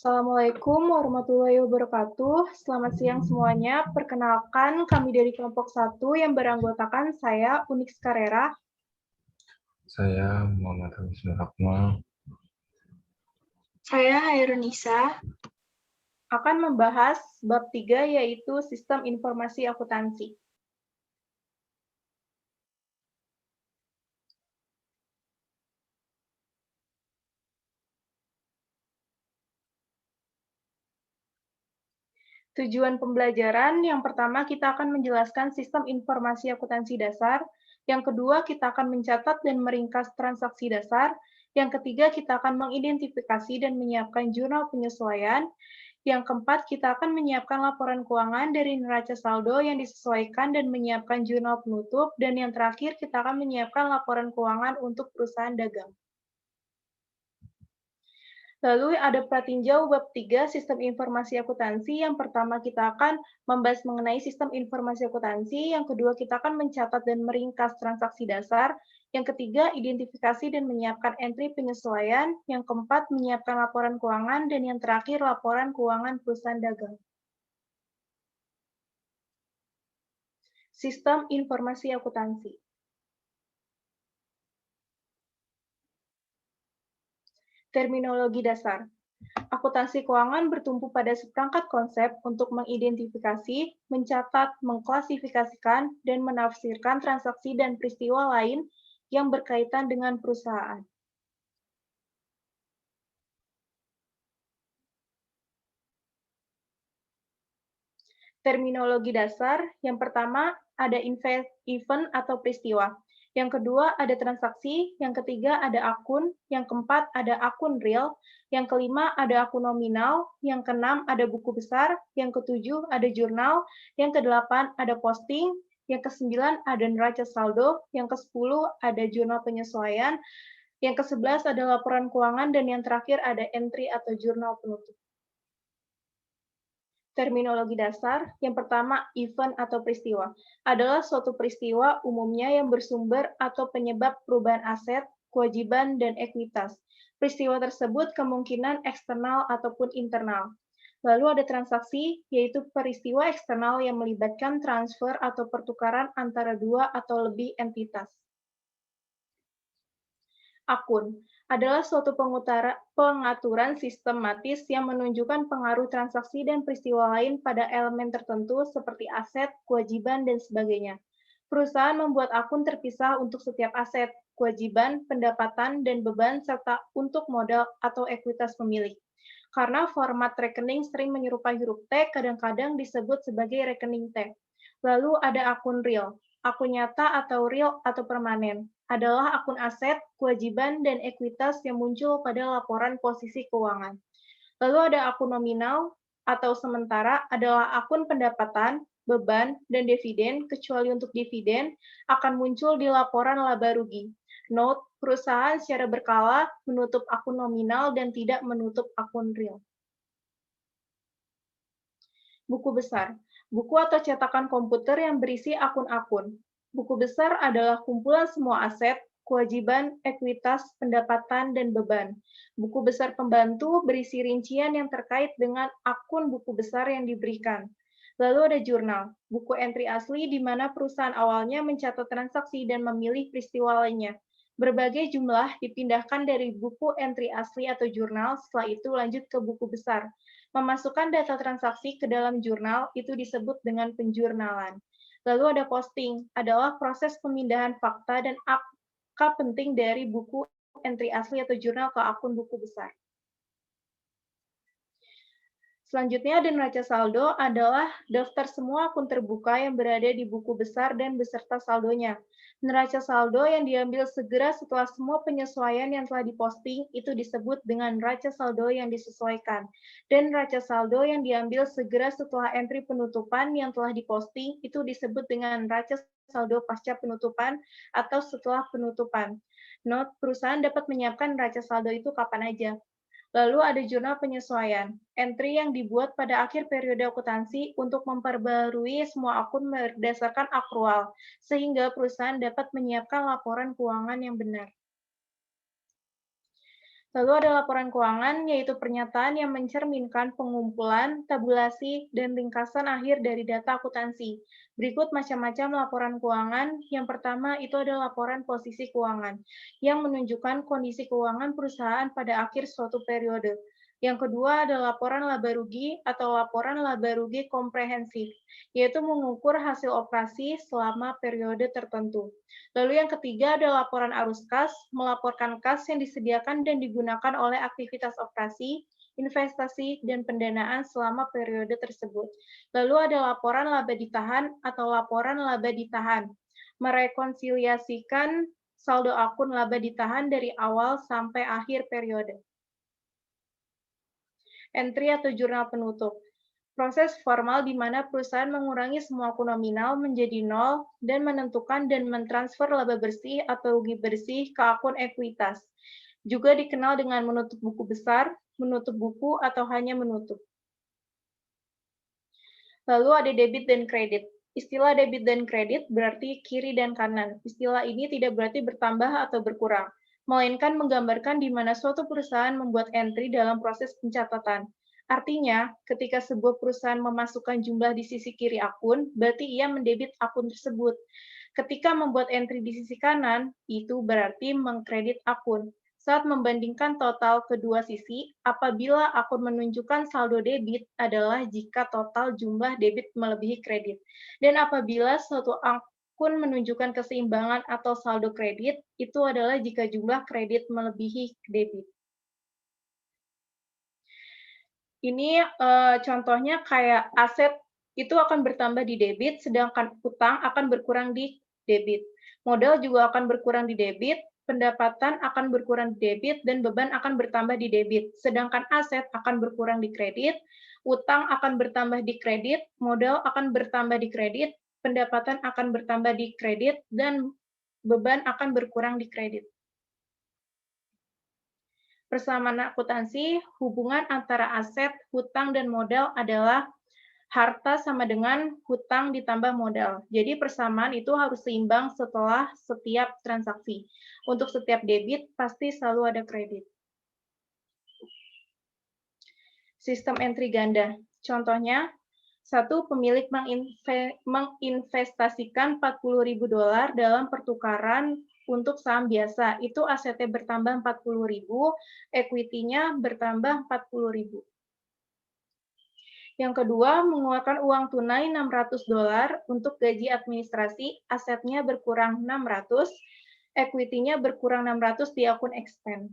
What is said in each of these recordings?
Assalamualaikum warahmatullahi wabarakatuh. Selamat siang semuanya. Perkenalkan, kami dari kelompok 1 yang beranggotakan saya, Unix Carrera, Saya Muhammad Husnul Akmal. Saya Hairunisa. akan membahas bab 3 yaitu Sistem Informasi Akuntansi. Tujuan pembelajaran, yang pertama kita akan menjelaskan sistem informasi akuntansi dasar, yang kedua kita akan mencatat dan meringkas transaksi dasar, yang ketiga kita akan mengidentifikasi dan menyiapkan jurnal penyesuaian, yang keempat kita akan menyiapkan laporan keuangan dari neraca saldo yang disesuaikan dan menyiapkan jurnal penutup, dan yang terakhir kita akan menyiapkan laporan keuangan untuk perusahaan dagang. Lalu ada pratinjau bab 3 Sistem Informasi Akuntansi. Yang pertama kita akan membahas mengenai sistem informasi akuntansi, yang kedua kita akan mencatat dan meringkas transaksi dasar, yang ketiga identifikasi dan menyiapkan entry penyesuaian, yang keempat menyiapkan laporan keuangan, dan yang terakhir laporan keuangan perusahaan dagang. Sistem Informasi Akuntansi. Terminologi dasar. Akuntansi keuangan bertumpu pada seperangkat konsep untuk mengidentifikasi, mencatat, mengklasifikasikan, dan menafsirkan transaksi dan peristiwa lain yang berkaitan dengan perusahaan. Terminologi dasar, yang pertama ada event atau peristiwa. Yang kedua ada transaksi, yang ketiga ada akun, yang keempat ada akun real, yang kelima ada akun nominal, yang keenam ada buku besar, yang ketujuh ada jurnal, yang kedelapan ada posting, yang kesembilan ada neraca saldo, yang kesepuluh ada jurnal penyesuaian, yang kesebelas ada laporan keuangan, dan yang terakhir ada entry atau jurnal penutup. Terminologi dasar, yang pertama, event atau peristiwa, adalah suatu peristiwa umumnya yang bersumber atau penyebab perubahan aset, kewajiban, dan ekuitas. Peristiwa tersebut kemungkinan eksternal ataupun internal. Lalu ada transaksi, yaitu peristiwa eksternal yang melibatkan transfer atau pertukaran antara dua atau lebih entitas. Akun adalah suatu pengaturan sistematis yang menunjukkan pengaruh transaksi dan peristiwa lain pada elemen tertentu seperti aset, kewajiban, dan sebagainya. Perusahaan membuat akun terpisah untuk setiap aset, kewajiban, pendapatan, dan beban, serta untuk modal atau ekuitas pemilik. Karena format rekening sering menyerupai huruf T, kadang-kadang disebut sebagai rekening T. Lalu ada akun real. Akun nyata atau real atau permanen adalah akun aset, kewajiban, dan ekuitas yang muncul pada laporan posisi keuangan. Lalu ada akun nominal atau sementara adalah akun pendapatan, beban, dan dividen, kecuali untuk dividen, akan muncul di laporan laba rugi. Note, perusahaan secara berkala menutup akun nominal dan tidak menutup akun real. Buku besar, buku atau cetakan komputer yang berisi akun-akun. Buku besar adalah kumpulan semua aset, kewajiban, ekuitas, pendapatan, dan beban. Buku besar pembantu berisi rincian yang terkait dengan akun buku besar yang diberikan. Lalu ada jurnal, buku entry asli di mana perusahaan awalnya mencatat transaksi dan memilih peristiwa lainnya. Berbagai jumlah dipindahkan dari buku entry asli atau jurnal, setelah itu lanjut ke buku besar. Memasukkan data transaksi ke dalam jurnal itu disebut dengan penjurnalan. Lalu ada posting, adalah proses pemindahan fakta dan angka penting dari buku entry asli atau jurnal ke akun buku besar. Selanjutnya ada neraca saldo adalah daftar semua akun terbuka yang berada di buku besar dan beserta saldonya. Neraca saldo yang diambil segera setelah semua penyesuaian yang telah diposting itu disebut dengan neraca saldo yang disesuaikan. Dan neraca saldo yang diambil segera setelah entry penutupan yang telah diposting itu disebut dengan neraca saldo pasca penutupan atau setelah penutupan. Note, perusahaan dapat menyiapkan neraca saldo itu kapan aja. Lalu ada jurnal penyesuaian, entry yang dibuat pada akhir periode akuntansi untuk memperbarui semua akun berdasarkan akrual, sehingga perusahaan dapat menyiapkan laporan keuangan yang benar. Lalu ada laporan keuangan, yaitu pernyataan yang mencerminkan pengumpulan, tabulasi, dan ringkasan akhir dari data akuntansi. Berikut macam-macam laporan keuangan. Yang pertama itu adalah laporan posisi keuangan, yang menunjukkan kondisi keuangan perusahaan pada akhir suatu periode. Yang kedua adalah laporan laba rugi atau laporan laba rugi komprehensif, yaitu mengukur hasil operasi selama periode tertentu. Lalu yang ketiga adalah laporan arus kas, melaporkan kas yang disediakan dan digunakan oleh aktivitas operasi, investasi, dan pendanaan selama periode tersebut. Lalu ada laporan laba ditahan atau laporan laba ditahan, merekonsiliasikan saldo akun laba ditahan dari awal sampai akhir periode. Entry atau jurnal penutup. Proses formal di mana perusahaan mengurangi semua akun nominal menjadi nol dan menentukan dan mentransfer laba bersih atau rugi bersih ke akun ekuitas. Juga dikenal dengan menutup buku besar, menutup buku, atau hanya menutup. Lalu ada debit dan kredit. Istilah debit dan kredit berarti kiri dan kanan. Istilah ini tidak berarti bertambah atau berkurang, melainkan menggambarkan di mana suatu perusahaan membuat entry dalam proses pencatatan. Artinya, ketika sebuah perusahaan memasukkan jumlah di sisi kiri akun, berarti ia mendebit akun tersebut. Ketika membuat entry di sisi kanan, itu berarti mengkredit akun. Saat membandingkan total kedua sisi, apabila akun menunjukkan saldo debit adalah jika total jumlah debit melebihi kredit. Dan apabila suatu akun menunjukkan keseimbangan atau saldo kredit, itu adalah jika jumlah kredit melebihi debit. Ini contohnya kayak aset itu akan bertambah di debit, sedangkan utang akan berkurang di debit. Modal juga akan berkurang di debit, pendapatan akan berkurang di debit, dan beban akan bertambah di debit. Sedangkan aset akan berkurang di kredit, utang akan bertambah di kredit, modal akan bertambah di kredit, pendapatan akan bertambah di kredit, dan beban akan berkurang di kredit. Persamaan akuntansi, hubungan antara aset, hutang, dan modal adalah harta sama dengan hutang ditambah modal. Jadi persamaan itu harus seimbang setelah setiap transaksi. Untuk setiap debit, pasti selalu ada kredit. Sistem entry ganda. Contohnya, satu pemilik menginvestasikan $40.000 dalam pertukaran untuk saham biasa. Itu asetnya bertambah 40.000, equity-nya bertambah 40.000. Yang kedua, mengeluarkan uang tunai $600 untuk gaji administrasi, asetnya berkurang 600, equity-nya berkurang 600 di akun expense.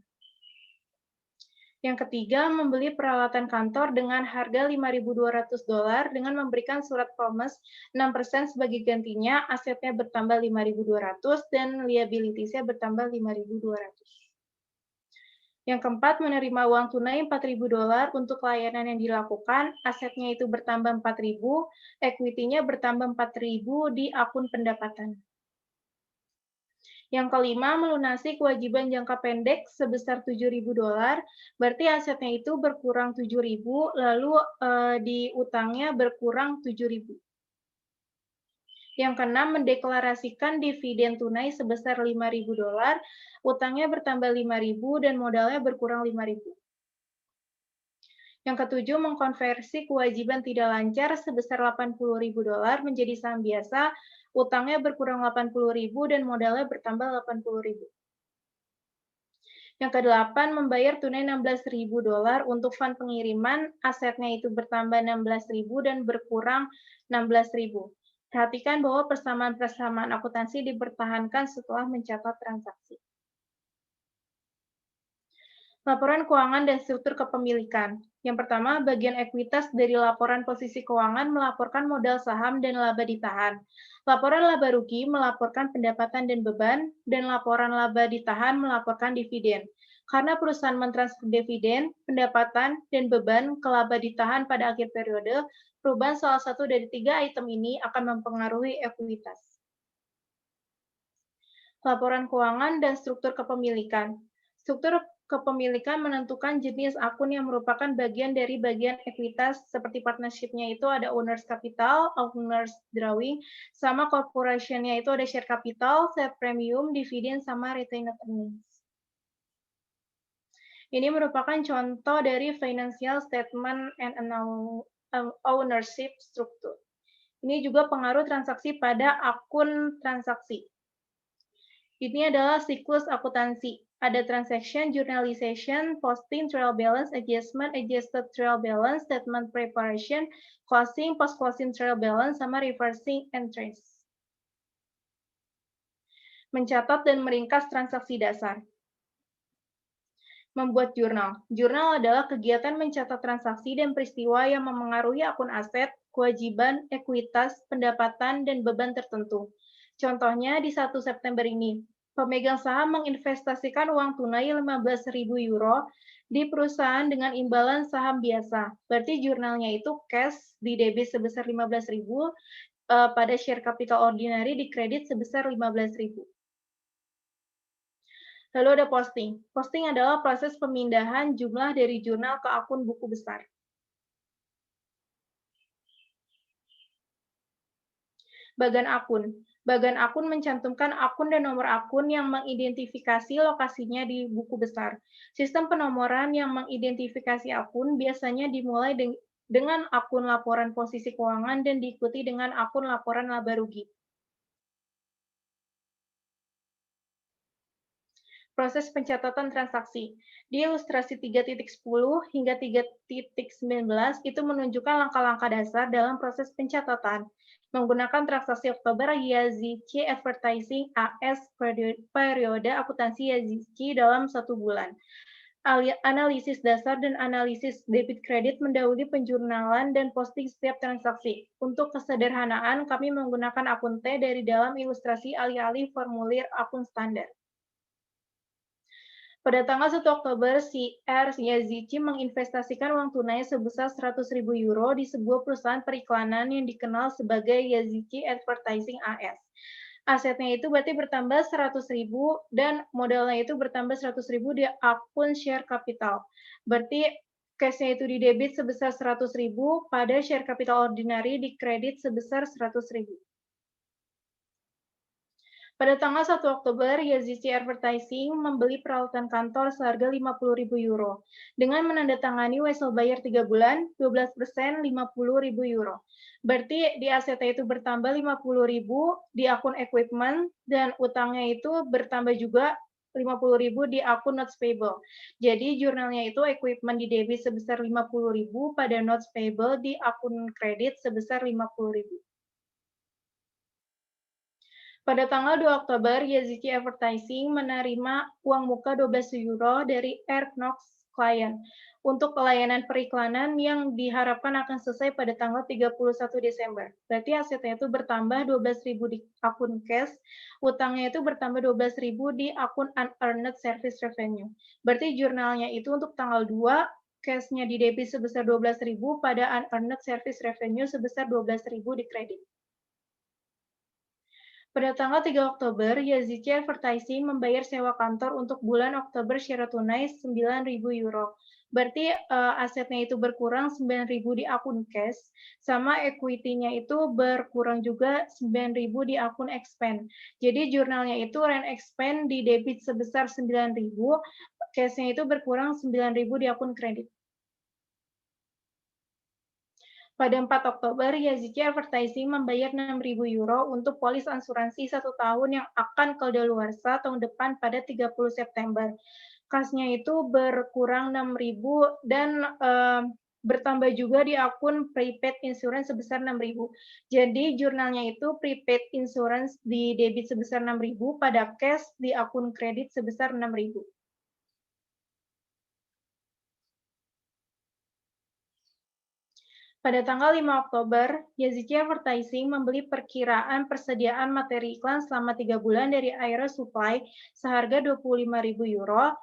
Yang ketiga, membeli peralatan kantor dengan harga $5.200 dengan memberikan surat promise 6% sebagai gantinya, asetnya bertambah $5.200 dan liabilities-nya bertambah $5.200. Yang keempat, menerima uang tunai $4.000 untuk layanan yang dilakukan, asetnya itu bertambah 4.000, equity-nya bertambah 4.000 di akun pendapatan. Yang kelima, melunasi kewajiban jangka pendek sebesar $7.000, berarti asetnya itu berkurang 7.000, lalu di utangnya berkurang 7.000. Yang keenam, mendeklarasikan dividen tunai sebesar $5.000, utangnya bertambah 5.000 dan modalnya berkurang 5.000. Yang ketujuh, mengkonversi kewajiban tidak lancar sebesar $80.000 menjadi saham biasa, utangnya berkurang 80.000 dan modalnya bertambah 80.000. Yang kedelapan, membayar tunai $16.000 untuk fund pengiriman, asetnya itu bertambah 16.000 dan berkurang 16.000. Perhatikan bahwa persamaan-persamaan akuntansi dipertahankan setelah mencatat transaksi. Laporan keuangan dan struktur kepemilikan. Yang pertama, bagian ekuitas dari laporan posisi keuangan melaporkan modal saham dan laba ditahan. Laporan laba rugi melaporkan pendapatan dan beban, dan laporan laba ditahan melaporkan dividen. Karena perusahaan mentransfer dividen, pendapatan, dan beban ke laba ditahan pada akhir periode, perubahan salah satu dari 3 item ini akan mempengaruhi ekuitas. Laporan keuangan dan struktur kepemilikan. Struktur kepemilikan menentukan jenis akun yang merupakan bagian dari bagian ekuitas, seperti partnership-nya itu ada owner's capital, owner's drawing, sama corporation-nya itu ada share capital, share premium, dividen, sama retained earnings. Ini merupakan contoh dari financial statement and ownership structure. Ini juga pengaruh transaksi pada akun transaksi. Ini adalah siklus akuntansi. Ada transaction, journalization, posting, trial balance, adjustment, adjusted trial balance, statement preparation, closing, post-closing trial balance, sama reversing entries. Mencatat dan meringkas transaksi dasar. Membuat jurnal. Jurnal adalah kegiatan mencatat transaksi dan peristiwa yang memengaruhi akun aset, kewajiban, ekuitas, pendapatan, dan beban tertentu. Contohnya di 1 September ini, pemegang saham menginvestasikan uang tunai 15.000 euro di perusahaan dengan imbalan saham biasa. Berarti jurnalnya itu cash di debit sebesar 15.000, pada share capital ordinary di kredit sebesar 15.000. Lalu ada posting. Posting adalah proses pemindahan jumlah dari jurnal ke akun buku besar. Bagan akun. Bagan akun mencantumkan akun dan nomor akun yang mengidentifikasi lokasinya di buku besar. Sistem penomoran yang mengidentifikasi akun biasanya dimulai dengan akun laporan posisi keuangan dan diikuti dengan akun laporan laba rugi. Proses pencatatan transaksi. Di ilustrasi 3.10 hingga 3.19 itu menunjukkan langkah-langkah dasar dalam proses pencatatan. Menggunakan transaksi Oktober Yazici Advertising AS periode akuntansi Yazici dalam 1 bulan. Analisis dasar dan analisis debit kredit mendahului penjurnalan dan posting setiap transaksi. Untuk kesederhanaan, kami menggunakan akun T dari dalam ilustrasi alih-alih formulir akun standar. Pada tanggal 1 Oktober, si R. Yazici menginvestasikan uang tunai sebesar 100.000 euro di sebuah perusahaan periklanan yang dikenal sebagai Yazici Advertising AS. Asetnya itu berarti bertambah 100.000 dan modalnya itu bertambah 100.000 di akun share capital. Berarti cash-nya itu di debit sebesar 100.000 pada share capital ordinary di kredit sebesar 100.000. Pada tanggal 1 Oktober, Yazici Advertising membeli peralatan kantor seharga 50.000 euro. Dengan menandatangani wesel bayar 3 bulan, 12%, 50.000 euro. Berarti di asetnya itu bertambah 50.000 di akun equipment, dan utangnya itu bertambah juga 50.000 di akun notes payable. Jadi jurnalnya itu equipment di debit sebesar 50.000 pada notes payable di akun kredit sebesar 50.000. Pada tanggal 2 Oktober, Yazici Advertising menerima uang muka 12 euro dari Knox klien untuk pelayanan periklanan yang diharapkan akan selesai pada tanggal 31 Desember. Berarti asetnya itu bertambah 12.000 di akun cash, utangnya itu bertambah 12.000 di akun unearned service revenue. Berarti jurnalnya itu untuk tanggal 2, cash-nya di debit sebesar 12.000 pada unearned service revenue sebesar 12.000 di kredit. Pada tanggal 3 Oktober, Yazici Advertising membayar sewa kantor untuk bulan Oktober secara tunai 9.000 euro. Berarti asetnya itu berkurang 9.000 di akun cash, sama equity-nya itu berkurang juga 9.000 di akun expand. Jadi jurnalnya itu rent expand di debit sebesar 9.000, cash-nya itu berkurang 9.000 di akun kredit. Pada 4 Oktober, Yazici Advertising membayar 6.000 euro untuk polis asuransi 1 tahun yang akan kadaluarsa tahun depan pada 30 September. Kasnya itu berkurang 6.000 dan bertambah juga di akun prepaid insurance sebesar 6.000. Jadi jurnalnya itu prepaid insurance di debit sebesar 6.000 pada cash di akun kredit sebesar 6.000. Pada tanggal 5 Oktober, Yazici Advertising membeli perkiraan persediaan materi iklan selama 3 bulan dari Aero Supply seharga 25.000 euro.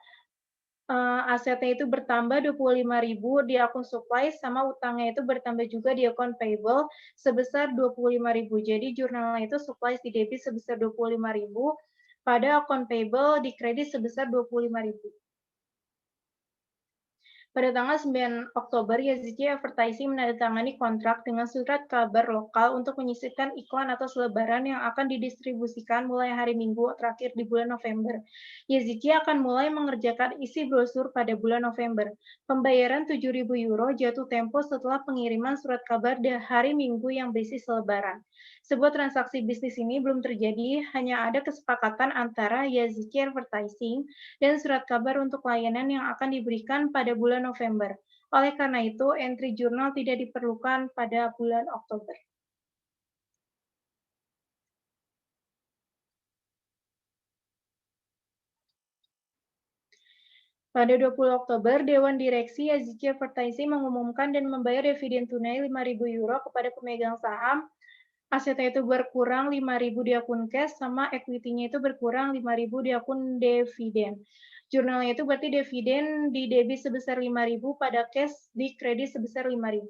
Asetnya itu bertambah 25.000 di akun supply, sama utangnya itu bertambah juga di akun payable sebesar 25.000. Jadi jurnalnya itu supply di debit sebesar 25.000, pada akun payable di kredit sebesar 25.000. Pada tanggal 9 Oktober, Yazidi Advertising menandatangani kontrak dengan surat kabar lokal untuk menyisipkan iklan atau selebaran yang akan didistribusikan mulai hari Minggu terakhir di bulan November. Yazidi akan mulai mengerjakan isi brosur pada bulan November. Pembayaran 7.000 euro jatuh tempo setelah pengiriman surat kabar di hari Minggu yang berisi selebaran. Sebuah transaksi bisnis ini belum terjadi, hanya ada kesepakatan antara Yazidi Advertising dan surat kabar untuk layanan yang akan diberikan pada bulan November. Oleh karena itu, entry jurnal tidak diperlukan pada bulan Oktober. Pada 20 Oktober, Dewan Direksi Yazidi Advertising mengumumkan dan membayar dividen tunai 5.000 euro kepada pemegang saham. Asetnya itu berkurang 5.000 di akun cash, sama equity-nya itu berkurang 5.000 di akun dividen. Jurnalnya itu berarti dividen di debit sebesar 5.000 pada cash di kredit sebesar 5.000.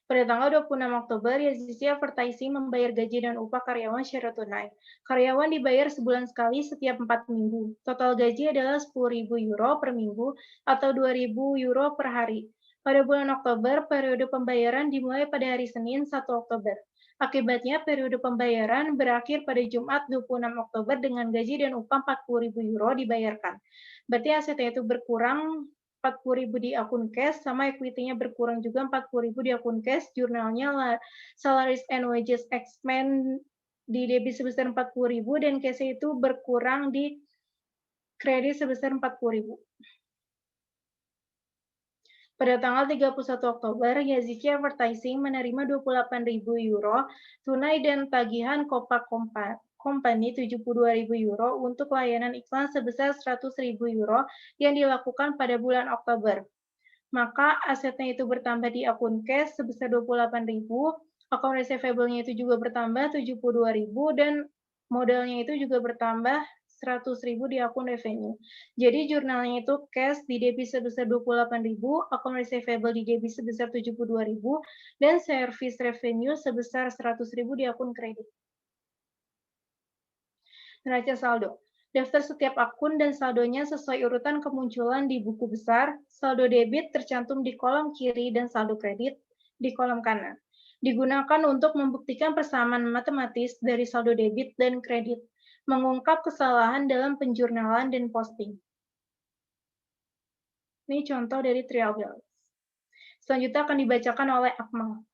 Pada tanggal 26 Oktober, Yazidi Advertising membayar gaji dan upah karyawan secara tunai. Karyawan dibayar sebulan sekali setiap 4 minggu. Total gaji adalah 10.000 euro per minggu atau 2.000 euro per hari. Pada bulan Oktober, periode pembayaran dimulai pada hari Senin 1 Oktober. Akibatnya, periode pembayaran berakhir pada Jumat 26 Oktober dengan gaji dan upah 40.000 euro dibayarkan. Berarti asetnya itu berkurang 40.000 di akun cash, sama equity-nya berkurang juga 40.000 di akun cash, jurnalnya salaries and wages expense di debit sebesar 40.000 dan cash itu berkurang di kredit sebesar 40.000. Pada tanggal 31 Oktober, Yazidi Advertising menerima 28.000 euro tunai dan tagihan Copa Company 72.000 euro untuk layanan iklan sebesar 100.000 euro yang dilakukan pada bulan Oktober. Maka asetnya itu bertambah di akun cash sebesar 28.000, akun receivable-nya itu juga bertambah 72.000, dan modalnya itu juga bertambah 100.000 di akun revenue. Jadi jurnalnya itu cash di debit sebesar 28.000, akun receivable di debit sebesar 72.000, dan service revenue sebesar 100.000 di akun kredit. Neraca saldo. Daftar setiap akun dan saldonya sesuai urutan kemunculan di buku besar. Saldo debit tercantum di kolom kiri dan saldo kredit di kolom kanan. Digunakan untuk membuktikan persamaan matematis dari saldo debit dan kredit, mengungkap kesalahan dalam penjurnalan dan posting. Ini contoh dari trial balance. Selanjutnya akan dibacakan oleh Akmal.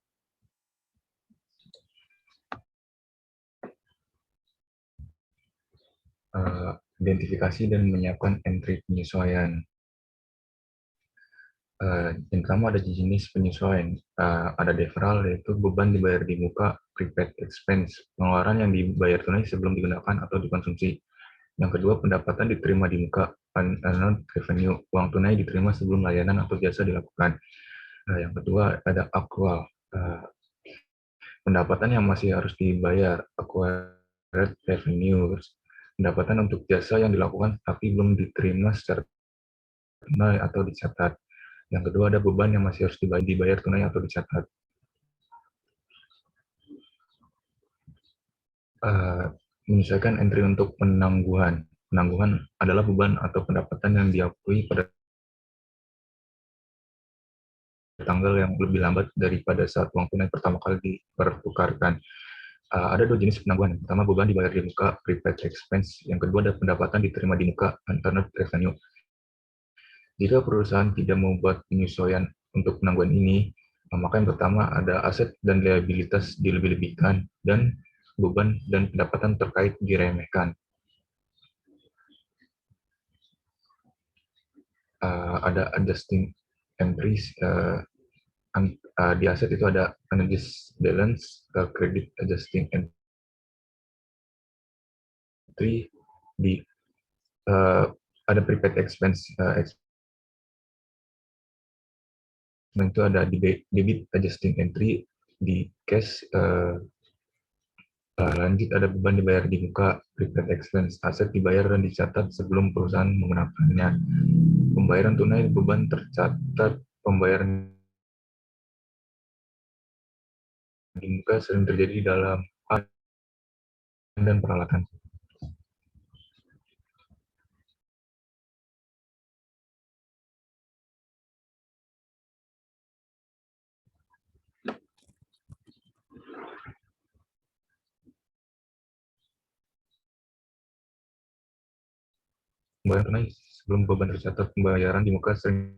Identifikasi dan menyiapkan entry penyesuaian. Yang pertama ada jenis penyesuaian. Ada deferral, yaitu beban dibayar di muka, prepaid expense, pengeluaran yang dibayar tunai sebelum digunakan atau dikonsumsi. Yang kedua, pendapatan diterima di muka, unearned revenue, uang tunai diterima sebelum layanan atau jasa dilakukan. Yang kedua, ada accrual, pendapatan yang masih harus dibayar, acquired revenues, pendapatan untuk jasa yang dilakukan tapi belum diterima secara tunai atau dicatat. Yang kedua, ada beban yang masih harus dibayar tunai atau dicatat. Menyesuaikan entry untuk penangguhan. Penangguhan adalah beban atau pendapatan yang diakui pada tanggal yang lebih lambat daripada saat uang tunai pertama kali dipertukarkan. Ada dua jenis penangguhan. Yang pertama, beban dibayar di muka, prepaid expense. Yang kedua, ada pendapatan diterima di muka, unearned revenue. Jika perusahaan tidak membuat penyesuaian untuk penangguhan ini, maka yang pertama ada aset dan liabilitas dilebih-lebihkan, dan beban dan pendapatan terkait diremehkan. Ada adjusting entries. Di aset itu ada unadjusted balance, credit adjusting entry, ada prepaid expense, itu ada debit adjusting entry, di cash. Lanjut ada beban dibayar di muka, prepaid expense, aset dibayar dan dicatat sebelum perusahaan menggunakannya. Pembayaran tunai beban tercatat, pembayaran di muka sering terjadi dalam dan peralatan. pembayaran tunai sebelum beban tercatat. Pembayaran di muka sering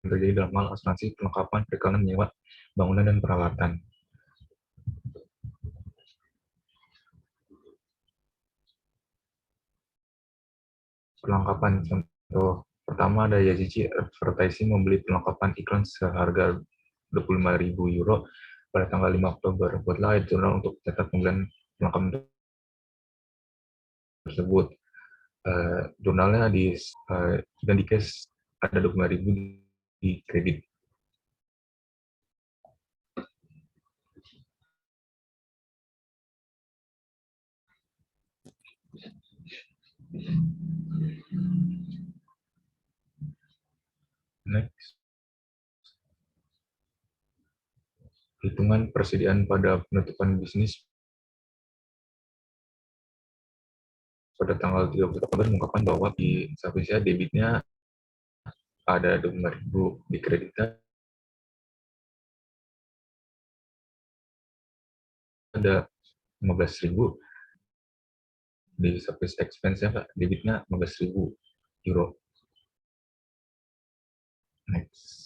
terjadi dalam hal asuransi, perlengkapan, perikanan, nyewa, bangunan, dan peralatan. Perlengkapan contoh pertama ada Yazici Advertising membeli perlengkapan iklan seharga 25.000 euro pada tanggal 5 Oktober. Buatlah jurnal untuk mencatat pembelian perlengkapan tersebut. Jurnalnya dan di cash ada 25.000 di kredit. Next. Hitungan persediaan pada penutupan bisnis pada tanggal 30 Oktober mengungkapkan bahwa di Sapisya debitnya ada 25.000, di kreditnya ada 15.000, di service expense-nya debitnya 15.000 euro. Next.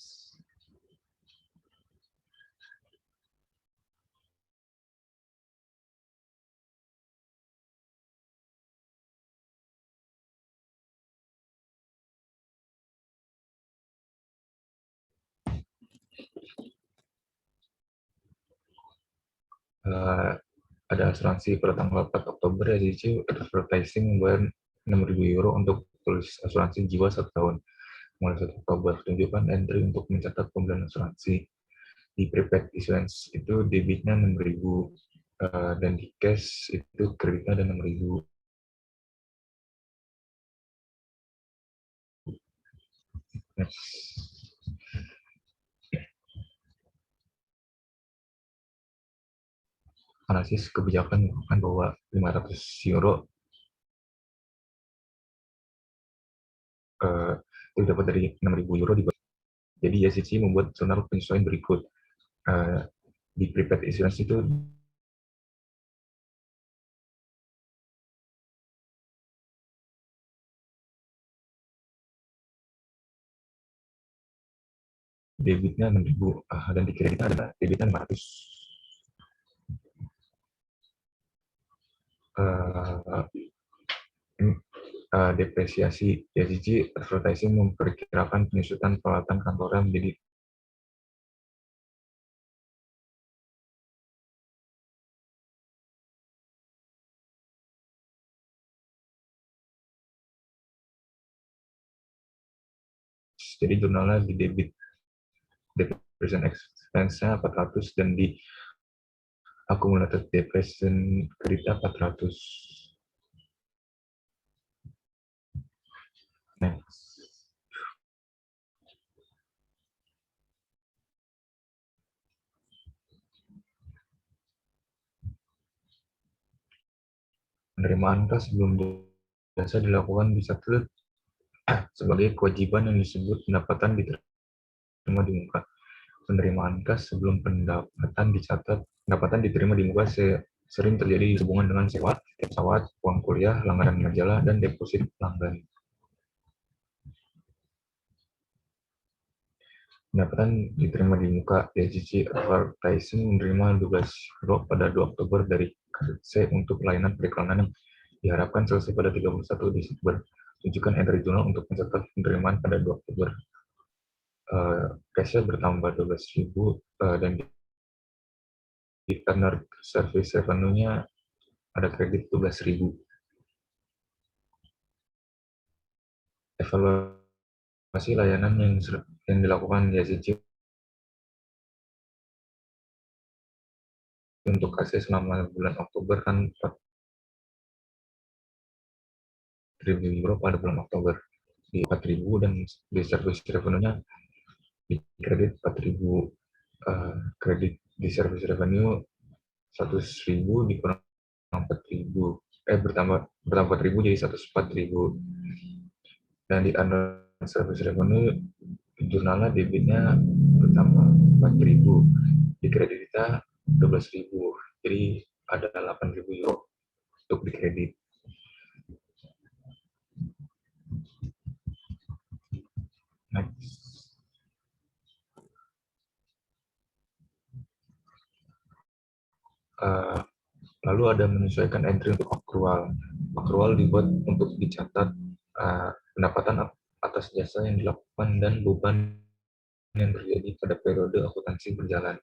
Ada asuransi pada tanggal 4 Oktober, Yazici Advertising membayar 6.000 euro untuk polis asuransi jiwa 1 tahun. Mulai 1 Oktober, tunjukkan entry untuk mencatat pembelian asuransi. Di prepaid issuance itu debitnya 6.000, dan di cash itu kreditnya ada 6.000. Next. Analisis kebijakan mengatakan bahwa 500 euro itu dapat dari 6.000 euro. Jadi Yazici membuat jurnal penyesuaian berikut. Di prepaid issuance itu debitnya 6.000, dan di kreditnya ada debitnya 500. Depresiasi Yazici Advertising memperkirakan penyusutan peralatan kantornya menjadi jadi jurnalnya di debit depreciation expense-nya 400 dan di accumulated depreciation kreditnya 400. Next. Penerimaan kas sebelum biasa dilakukan bisa terlihat sebagai kewajiban yang disebut pendapatan diterima di muka. Penerimaan kas sebelum pendapatan dicatat. Pendapatan diterima di muka sering terjadi hubungan dengan sewa tiket pesawat, uang kuliah, langganan majalah, dan deposit pelanggan. Pendapatan diterima di muka. Yazici Advertising menerima 12 euro pada 2 Oktober dari KC untuk pelayanan periklanan yang diharapkan selesai pada 31 Desember. Tunjukkan entry jurnal untuk mencatat penerimaan pada 2 Oktober. Cash-nya bertambah 12.000, dan di Turner Service Revenue-nya ada kredit 12.000. Evaluasi layanan yang dilakukan Yazici untuk KC selama bulan Oktober kan 4.000 euro pada bulan Oktober, di 4.000, dan di service revenue-nya di kredit 4.000, kredit di service revenue 100.000 dikurang 4.000, bertambah 4.000 jadi 104.000. Dan di under service revenue jurnalnya debitnya bertambah 4.000, di kredit kita 12.000, jadi ada 8.000 euro untuk di kredit. Lalu ada menyesuaikan entry untuk akrual. Akrual dibuat untuk dicatat pendapatan atas jasa yang dilakukan dan beban yang terjadi pada periode akuntansi berjalan.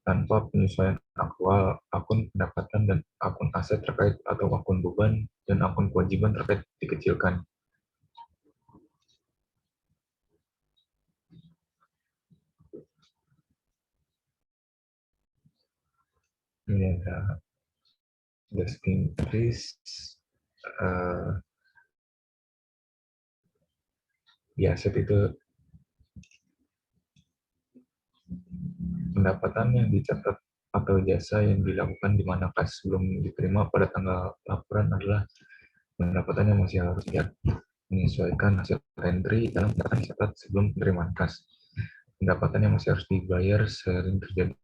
Tanpa penyesuaian akrual, akun pendapatan dan akun aset terkait atau akun beban dan akun kewajiban terkait dikecilkan. Ini ada listing entries, di aset itu pendapatan yang dicatat atau jasa yang dilakukan di mana kas belum diterima pada tanggal laporan adalah pendapatan yang masih harus menyesuaikan hasil entry dalam pendapatan dicatat sebelum penerimaan kas. Pendapatan yang masih harus dibayar sering terjadi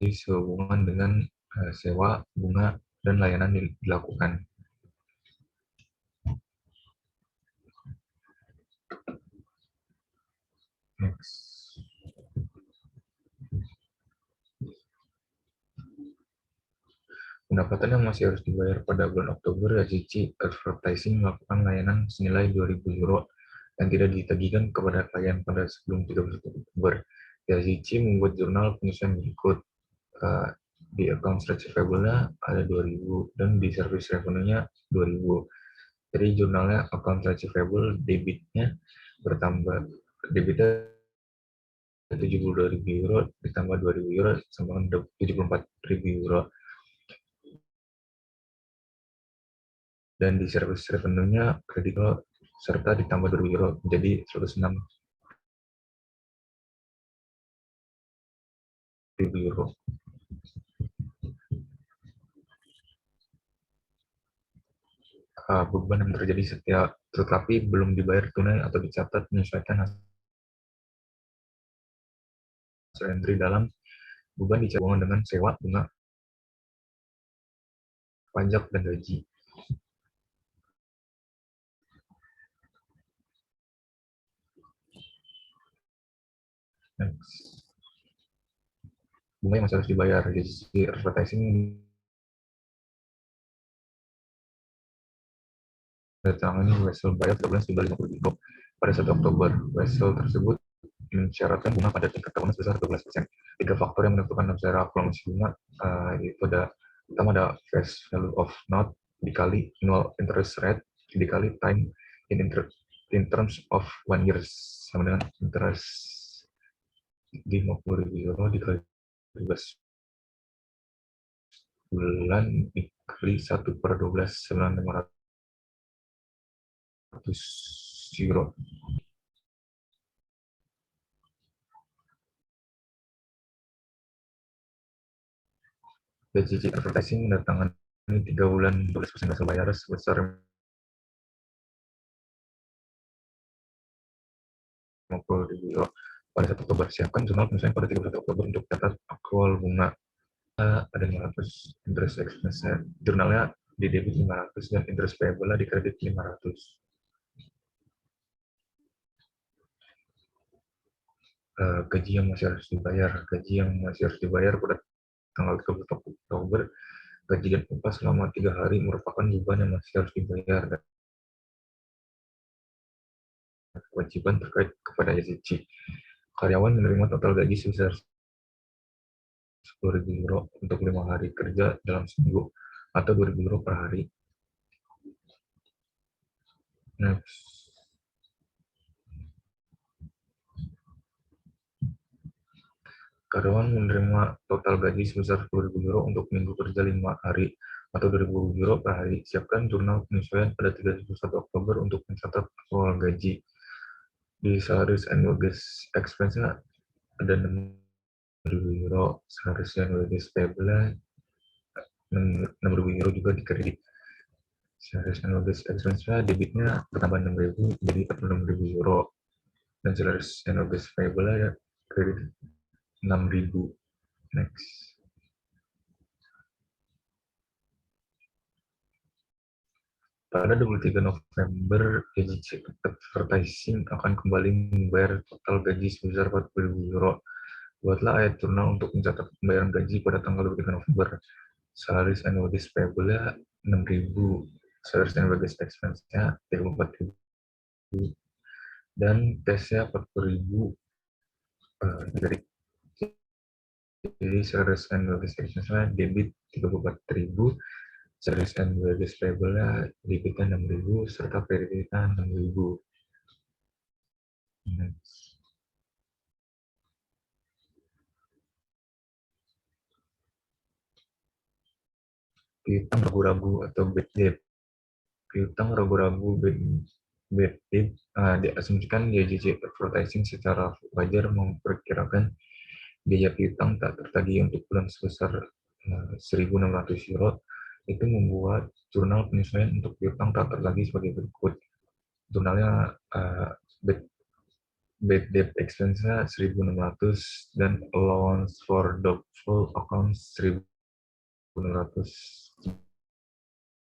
sehubungan dengan sewa, bunga, dan layanan yang dilakukan. Next. Pendapatan yang masih harus dibayar pada bulan Oktober, Yazici Advertising melakukan layanan senilai 2.000 euro yang tidak ditagihkan kepada klien pada sebelum 31 Oktober. Yazici membuat jurnal penyesuaian berikut. Di accounts receivable-nya ada 2.000 dan di service revenue-nya 2.000. Jadi jurnalnya accounts receivable debitnya bertambah, debitnya 72.000 euro ditambah 2.000 euro sama 74.000 euro. Dan di service revenue-nya kredit serta ditambah 2.000 euro menjadi 106.000 euro. Beban yang terjadi setiap tetapi belum dibayar tunai atau dicatat menyesuaikan hasil entry dalam beban dicatat dengan sewa, bunga, pajak, dan gaji. Next. Bunga yang masih harus dibayar. Jadi advertising menandatangani wesel bayar 13.50 euro pada 1 Oktober. Wesel tersebut mensyaratkan bunga pada tingkat tahunan sebesar 12%. 3 faktor yang menentukan secara akumulasi bunga itu pertama ada face value of note dikali annual interest rate dikali time in terms of 1 year sama dengan interest 50.000 euro dikali 12 bulan dikali 1/12 9.500 euro. Gaji advertising mendatangkan 3 bulan 12% hasil bayar sebesar 50.000 euro pada 1 Oktober. Siapkan jurnal penyesuaian pada 31 Oktober untuk catat akrual bunga. Ada 500 interest expense. Jurnalnya di debit 500 dan interest payable di kredit 500. Gaji yang masih harus dibayar. Gaji yang masih harus dibayar pada tanggal 30 Oktober. Gaji dan upah selama 3 hari merupakan beban yang masih harus dibayar dan kewajiban terkait kepada SHC. Karyawan menerima total gaji sebesar 10.000 euro untuk 5 hari kerja dalam seminggu atau 2.000 euro per hari. Next. Karyawan menerima total gaji sebesar 10.000 euro untuk minggu kerja 5 hari atau 2.000 euro per hari. Siapkan jurnal penyesuaian pada 31 Oktober untuk mencatat akrual gaji. Di salaries and wages expense-nya ada 6.000 euro, salaries and wages payable 6.000 euro juga di kredit. Salaries and wages expense-nya debitnya bertambah 6.000 jadi 46.000 euro dan salaries and wages payable ya kredit 6.000. Next. Pada 23 November, agensi advertising akan kembali membayar total gaji sebesar 40.000 euro. Buatlah ayat jurnal untuk mencatat pembayaran gaji pada tanggal 23 November. Salaries and wages payable-nya 6.000, salaries and wages expense-nya 34.000, dan cash-nya 40.000. Jadi salaries and wages expense-nya debit 34.000, salaries and wages payable-nya debitnya 6.000, serta kreditnya 6.000. Piutang ragu-ragu atau bad debt. Piutang ragu-ragu bad debt diasumsikan agensi advertising secara wajar memperkirakan biaya piutang tak tertagih untuk bulan sebesar 1.600 euro. Itu membuat jurnal penyesuaian untuk piutang tak tertagih sebagai berikut. Jurnalnya bad debt expense-nya 1.600 dan allowance for doubtful accounts 1.600.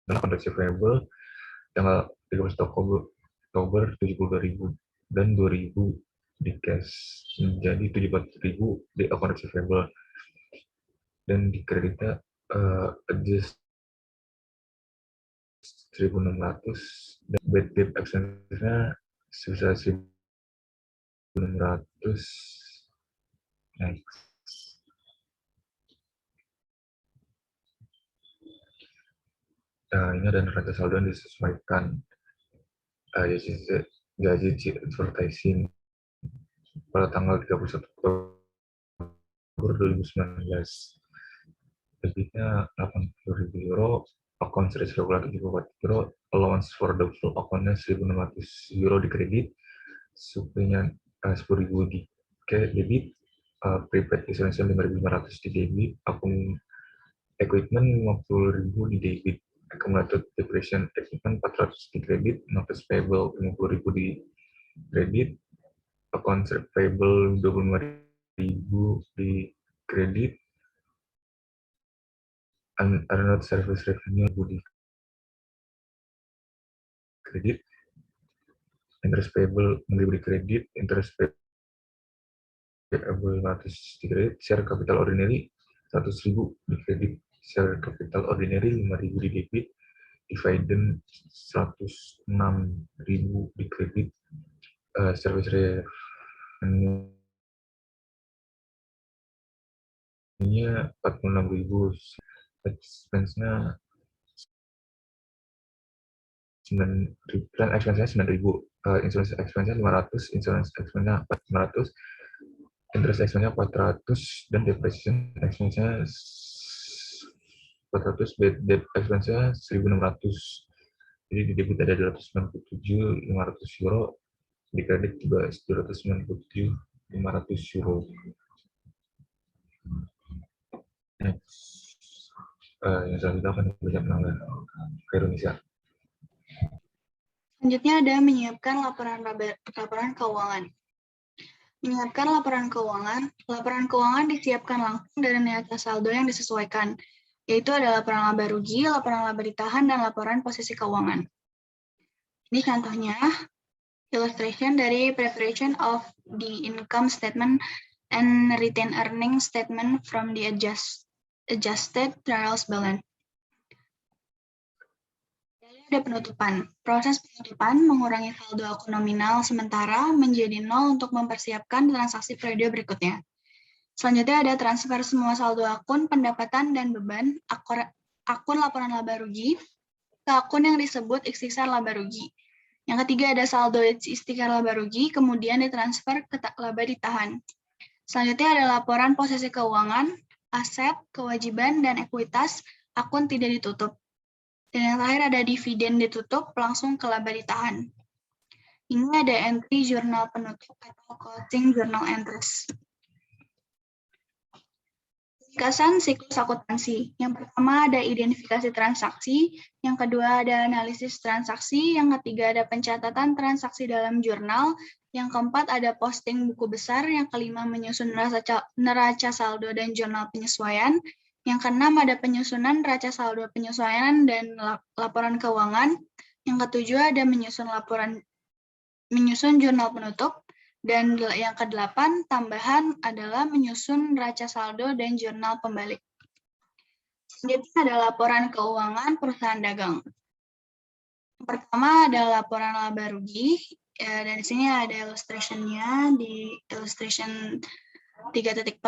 Dan contract receivable tanggal 31 Oktober 72.000 dan 2.000 di cash, menjadi 74.000 di account receivable, dan di kreditnya adjust 1.600 dan bad debt expense-nya sebesar 1.600. Next. Ini ada neraca saldo yang disesuaikan gaji advertising pada tanggal 31 Oktober 2019. Debitnya 80.000 euro, account receivable 74 euro, allowance for doubtful account-nya 1.600 euro di kredit, suplainya 10.000 di debit, prepaid insurance 5.500 di debit, akun equipment 50.000 di debit, accumulated depreciation equipment 400 di kredit, notice payable 50.000 di kredit, account payable 25.000 di kredit, unearned service revenue di kredit, interest payable 6.000 di kredit, interest payable 500 di kredit, share capital ordinary 100.000 di kredit, share capital ordinary 5.000 di debit, dividend 106.000 di kredit, service revenue nya 46.000, expense-nya 9.000, plan expense-nya 9.000, insurance expense-nya 500, insurance expense-nya 500, interest expense-nya 400, dan depreciation expense-nya 400, bad debt expense-nya 1.600. Jadi di debit ada 297.500 euro, di kredit juga 297.500 euro. Next. Yang selanjutnya akan dibaca penanggalan ke Indonesia. Selanjutnya ada menyiapkan laporan keuangan. Menyiapkan laporan keuangan. Laporan keuangan disiapkan langsung dari neraca saldo yang disesuaikan, yaitu ada laporan laba rugi, laporan laba ditahan, dan laporan posisi keuangan. Ini contohnya, illustration dari preparation of the income statement and retained earnings statement from the adjusted trials balance. Ada penutupan. Proses penutupan mengurangi saldo akun nominal sementara menjadi 0 untuk mempersiapkan transaksi periode berikutnya. Selanjutnya ada transfer semua saldo akun pendapatan dan beban akun laporan laba rugi ke akun yang disebut ikhtisar laba rugi. Yang ketiga ada saldo ikhtisar laba rugi kemudian ditransfer ke laba ditahan. Selanjutnya ada laporan posisi keuangan, aset, kewajiban, dan ekuitas akun tidak ditutup. Dan yang terakhir ada dividen ditutup langsung ke laba ditahan. Ini ada entry jurnal penutup atau closing journal entries. Ringkasan siklus akuntansi. Yang pertama ada identifikasi transaksi, yang kedua ada analisis transaksi, yang ketiga ada pencatatan transaksi dalam jurnal, yang keempat ada posting buku besar, yang kelima menyusun neraca saldo dan jurnal penyesuaian, yang keenam ada penyusunan neraca saldo penyesuaian dan laporan keuangan, Yang ketujuh ada menyusun jurnal penutup. Dan yang kedelapan, tambahan adalah menyusun neraca saldo dan jurnal pembalik. Selanjutnya ada laporan keuangan perusahaan dagang. Yang pertama ada laporan laba rugi, dan di sini ada illustration-nya di illustration 3.41.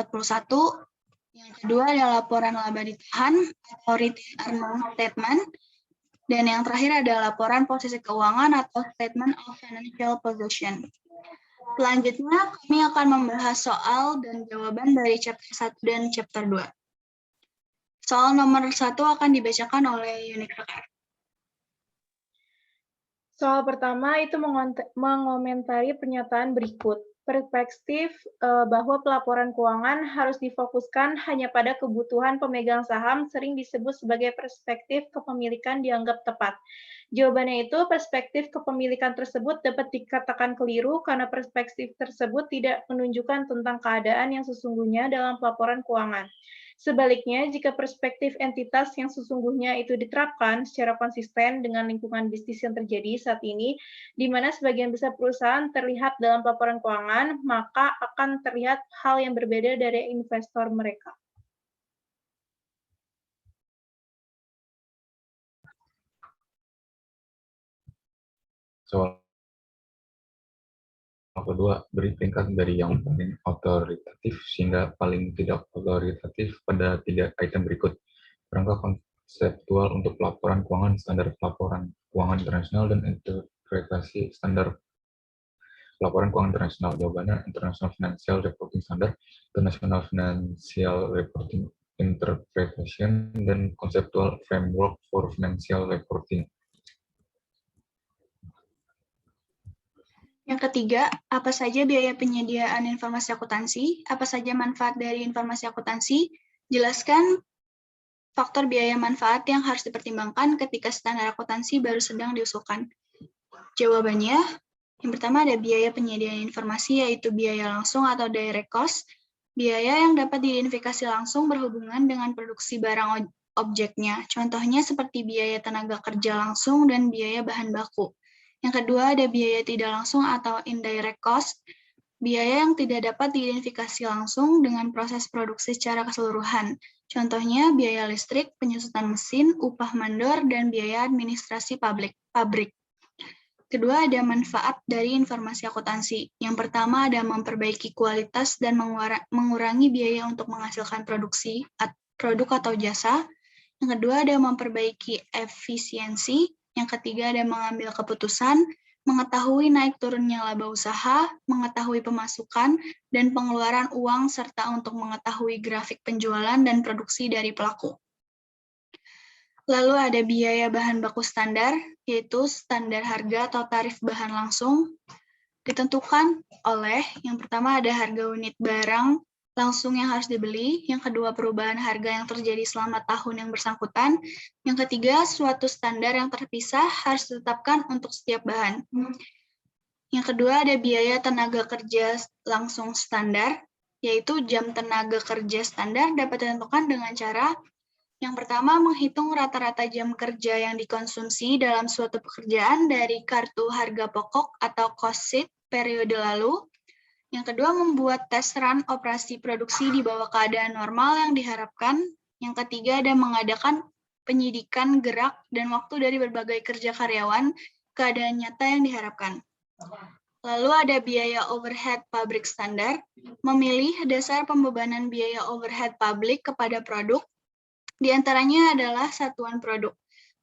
Yang kedua ada laporan laba ditahan atau retained earnings statement. Dan yang terakhir ada laporan posisi keuangan atau statement of financial position. Selanjutnya, kami akan membahas soal dan jawaban dari chapter 1 dan chapter 2. Soal nomor 1 akan dibacakan oleh Yunik Rekar. Soal pertama itu mengomentari pernyataan berikut. Perspektif bahwa pelaporan keuangan harus difokuskan hanya pada kebutuhan pemegang saham sering disebut sebagai perspektif kepemilikan dianggap tepat. Jawabannya itu, perspektif kepemilikan tersebut dapat dikatakan keliru karena perspektif tersebut tidak menunjukkan tentang keadaan yang sesungguhnya dalam pelaporan keuangan. Sebaliknya, jika perspektif entitas yang sesungguhnya itu diterapkan secara konsisten dengan lingkungan bisnis yang terjadi saat ini, di mana sebagian besar perusahaan terlihat dalam pelaporan keuangan, maka akan terlihat hal yang berbeda dari investor mereka. Soal kedua, beri peringkat dari yang paling otoritatif sehingga paling tidak otoritatif pada 3 item berikut. Kerangka konseptual untuk laporan keuangan, standar pelaporan keuangan internasional, dan interpretasi standar pelaporan keuangan internasional. Jawabannya International Financial Reporting Standard, International Financial Reporting Interpretation, dan Conceptual Framework for Financial Reporting. Yang ketiga, apa saja biaya penyediaan informasi akuntansi? Apa saja manfaat dari informasi akuntansi? Jelaskan faktor biaya manfaat yang harus dipertimbangkan ketika standar akuntansi baru sedang diusulkan. Jawabannya, yang pertama ada biaya penyediaan informasi, yaitu biaya langsung atau direct cost. Biaya yang dapat diidentifikasi langsung berhubungan dengan produksi barang objeknya. Contohnya seperti biaya tenaga kerja langsung dan biaya bahan baku. Yang kedua ada biaya tidak langsung atau indirect cost, biaya yang tidak dapat diidentifikasi langsung dengan proses produksi secara keseluruhan. Contohnya biaya listrik, penyusutan mesin, upah mandor, dan biaya administrasi pabrik. Kedua ada manfaat dari informasi akuntansi. Yang pertama ada memperbaiki kualitas dan mengurangi biaya untuk menghasilkan produk atau jasa. Yang kedua ada memperbaiki efisiensi. Yang ketiga ada mengambil keputusan, mengetahui naik turunnya laba usaha, mengetahui pemasukan dan pengeluaran uang, serta untuk mengetahui grafik penjualan dan produksi dari pelaku. Lalu ada biaya bahan baku standar, yaitu standar harga atau tarif bahan langsung, ditentukan oleh yang pertama ada harga unit barang langsung yang harus dibeli, yang kedua perubahan harga yang terjadi selama tahun yang bersangkutan, yang ketiga suatu standar yang terpisah harus ditetapkan untuk setiap bahan. Yang kedua ada biaya tenaga kerja langsung standar, yaitu jam tenaga kerja standar dapat ditentukan dengan cara yang pertama menghitung rata-rata jam kerja yang dikonsumsi dalam suatu pekerjaan dari kartu harga pokok atau cost sheet periode lalu. Yang kedua, membuat tes run operasi produksi di bawah keadaan normal yang diharapkan. Yang ketiga, ada mengadakan penyidikan gerak dan waktu dari berbagai kerja karyawan, keadaan nyata yang diharapkan. Lalu ada biaya overhead pabrik standar, memilih dasar pembebanan biaya overhead pabrik kepada produk. Di antaranya adalah satuan produk,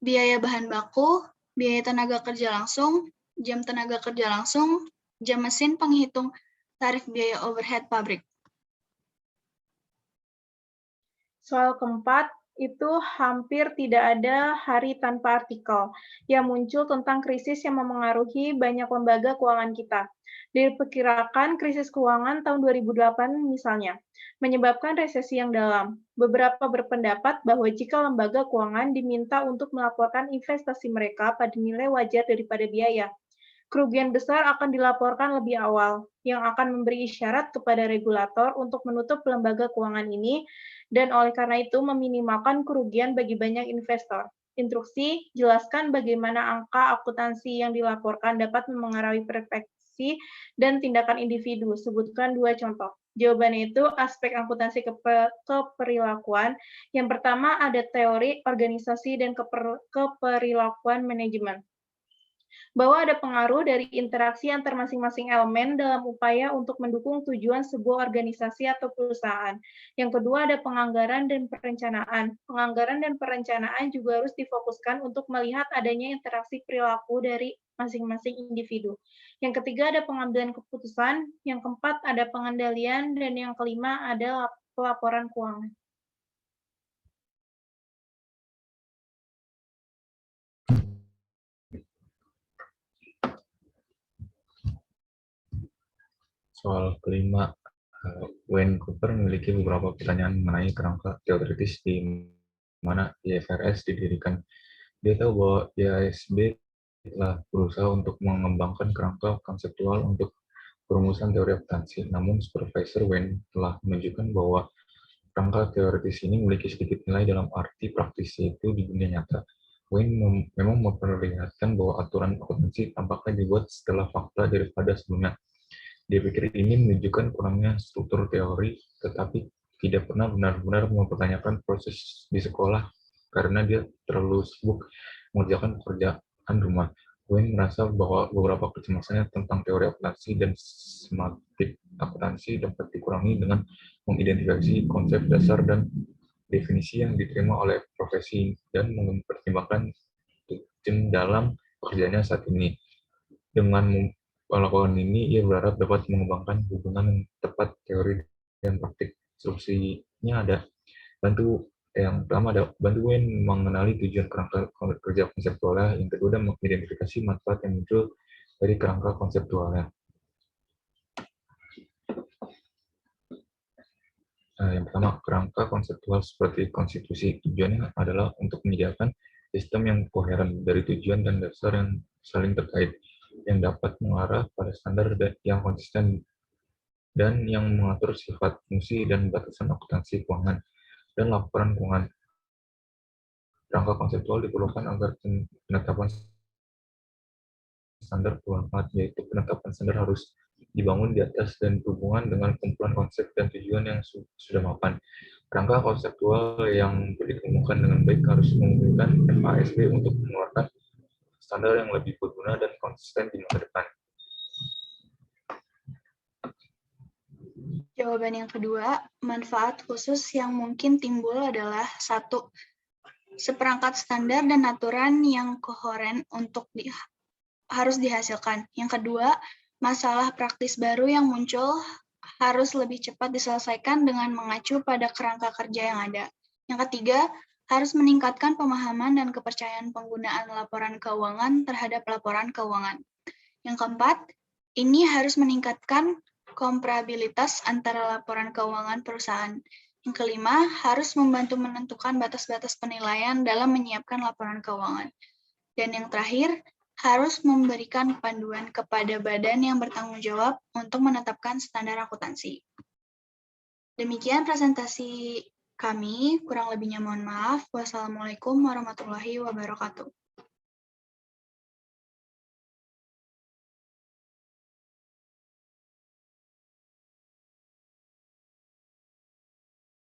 biaya bahan baku, biaya tenaga kerja langsung, jam tenaga kerja langsung, jam mesin penghitung tarif biaya overhead pabrik. Soal keempat, itu hampir tidak ada hari tanpa artikel yang muncul tentang krisis yang memengaruhi banyak lembaga keuangan kita. Diperkirakan krisis keuangan tahun 2008 misalnya, menyebabkan resesi yang dalam. Beberapa berpendapat bahwa jika lembaga keuangan diminta untuk melaporkan investasi mereka pada nilai wajar daripada biaya, kerugian besar akan dilaporkan lebih awal, yang akan memberi isyarat kepada regulator untuk menutup lembaga keuangan ini, dan oleh karena itu meminimalkan kerugian bagi banyak investor. Instruksi, jelaskan bagaimana angka akuntansi yang dilaporkan dapat memengaruhi persepsi dan tindakan individu. Sebutkan 2 contoh. Jawabannya itu aspek akuntansi keperilakuan. Yang pertama ada teori organisasi dan keperilakuan manajemen, bahwa ada pengaruh dari interaksi antar masing-masing elemen dalam upaya untuk mendukung tujuan sebuah organisasi atau perusahaan. Yang kedua ada penganggaran dan perencanaan. Penganggaran dan perencanaan juga harus difokuskan untuk melihat adanya interaksi perilaku dari masing-masing individu. Yang ketiga ada pengambilan keputusan, yang keempat ada pengendalian, dan yang kelima ada pelaporan keuangan. Soal kelima, Wayne Cooper memiliki beberapa pertanyaan mengenai kerangka teoritis di mana IFRS didirikan. Dia tahu bahwa IASB telah berusaha untuk mengembangkan kerangka konseptual untuk perumusan teori akuntansi. Namun, Supervisor Wayne telah menunjukkan bahwa kerangka teoritis ini memiliki sedikit nilai dalam arti praktisi itu di dunia nyata. Wayne memang memperlihatkan bahwa aturan akuntansi tampaknya dibuat setelah fakta daripada sebelumnya. Dia pikir ini menunjukkan kurangnya struktur teori, tetapi tidak pernah benar-benar mempertanyakan proses di sekolah karena dia terlalu sibuk mengerjakan pekerjaan rumah. Wayne merasa bahwa beberapa kecemasannya tentang teori akuntansi dan semantik akuntansi dapat dikurangi dengan mengidentifikasi konsep dasar dan definisi yang diterima oleh profesi dan mempertimbangkan tujuan dalam pekerjaannya saat ini. Dengan melakukan ini, ia berharap dapat mengembangkan hubungan yang tepat teori dan praktik. Instruksinya ada yang pertama ada bantu Wayne mengenali tujuan kerangka kerja konseptualnya, yang kedua ada mengidentifikasi manfaat yang muncul dari kerangka konseptualnya. Yang pertama, kerangka konseptual seperti konstitusi. Tujuannya adalah untuk menyediakan sistem yang koheren dari tujuan dan dasar yang saling terkait, yang dapat mengarah pada standar yang konsisten dan yang mengatur sifat, fungsi, dan batasan akuntansi keuangan dan laporan keuangan. Kerangka konseptual diperlukan agar penetapan standar bermanfaat, yaitu penetapan standar harus dibangun di atas dan berhubungan dengan kumpulan konsep dan tujuan yang sudah mapan. Kerangka konseptual yang ditemukan dengan baik harus memungkinkan FASB untuk mengeluarkan standar yang lebih berguna dan konsisten di masa depan. Jawaban yang kedua, manfaat khusus yang mungkin timbul adalah 1. Seperangkat standar dan aturan yang koheren harus dihasilkan. Yang kedua, masalah praktis baru yang muncul harus lebih cepat diselesaikan dengan mengacu pada kerangka kerja yang ada. Yang ketiga, harus meningkatkan pemahaman dan kepercayaan penggunaan laporan keuangan terhadap laporan keuangan. Yang keempat, ini harus meningkatkan komparabilitas antara laporan keuangan perusahaan. Yang kelima, harus membantu menentukan batas-batas penilaian dalam menyiapkan laporan keuangan. Dan yang terakhir, harus memberikan panduan kepada badan yang bertanggung jawab untuk menetapkan standar akuntansi. Demikian presentasi kami, kurang lebihnya mohon maaf. Wassalamualaikum warahmatullahi wabarakatuh.